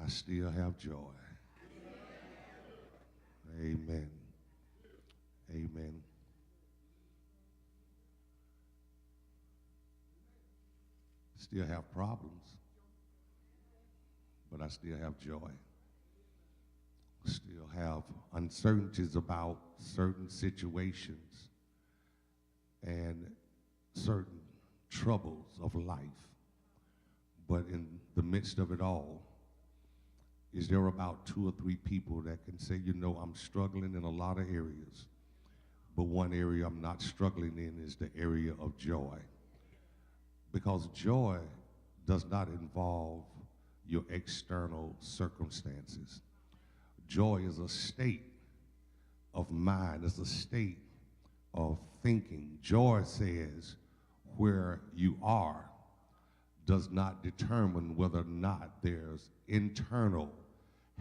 still have joy. Amen. Amen. Still have problems, but I still have joy. Still have uncertainties about certain situations and certain troubles of life. But in the midst of it all, is there about 2 or 3 people that can say, you know, I'm struggling in a lot of areas, but one area I'm not struggling in is the area of joy. Because joy does not involve your external circumstances. Joy is a state of mind, it's a state of thinking. Joy says where you are does not determine whether or not there's internal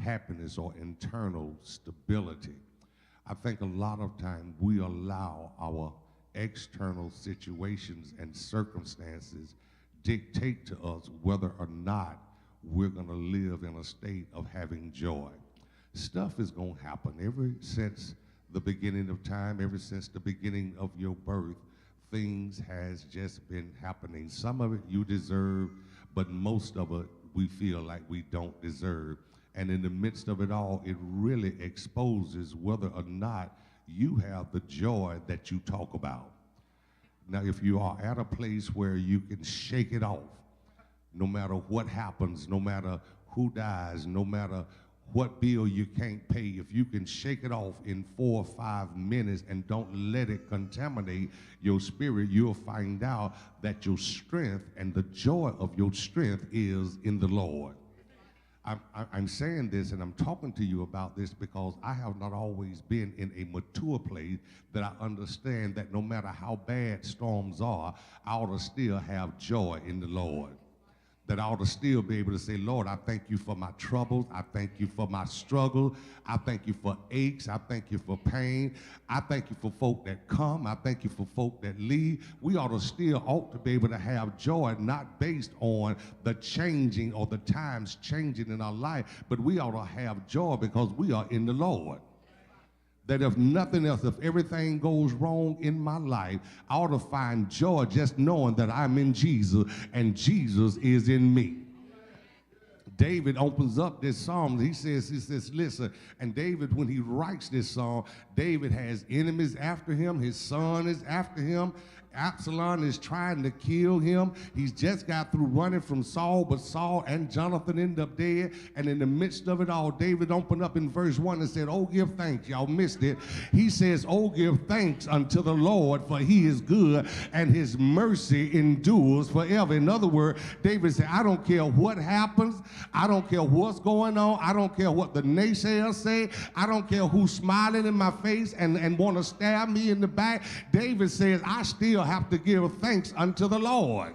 happiness or internal stability. I think a lot of times we allow our external situations and circumstances dictate to us whether or not we're going to live in a state of having joy. Stuff is going to happen ever since the beginning of time, ever since the beginning of your birth. Things has just been happening. Some of it you deserve, but most of it we feel like we don't deserve. And in the midst of it all, it really exposes whether or not you have the joy that you talk about. Now, if you are at a place where you can shake it off, no matter what happens, no matter who dies, no matter what bill you can't pay, if you can shake it off in 4 or 5 minutes and don't let it contaminate your spirit, you'll find out that your strength and the joy of your strength is in the Lord. I'm saying this and I'm talking to you about this because I have not always been in a mature place that I understand that no matter how bad storms are, I ought to still have joy in the Lord. That I ought to still be able to say, Lord, I thank you for my troubles. I thank you for my struggle. I thank you for aches. I thank you for pain. I thank you for folk that come. I thank you for folk that leave. We ought to be able to have joy, not based on the changing or the times changing in our life, but we ought to have joy because we are in the Lord. That if nothing else, if everything goes wrong in my life, I ought to find joy just knowing that I'm in Jesus and Jesus is in me. David opens up this psalm. He says, listen, and David, when he writes this song, David has enemies after him. His son is after him. Absalom is trying to kill him. He's just got through running from Saul, but Saul and Jonathan end up dead. And in the midst of it all, David opened up in verse 1 and said, oh, give thanks. Y'all missed it. He says, oh, give thanks unto the Lord, for he is good, and his mercy endures forever. In other words, David said, I don't care what happens. I don't care what's going on. I don't care what the naysayers say. I don't care who's smiling in my face and want to stab me in the back. David says, I still have to give thanks unto the Lord.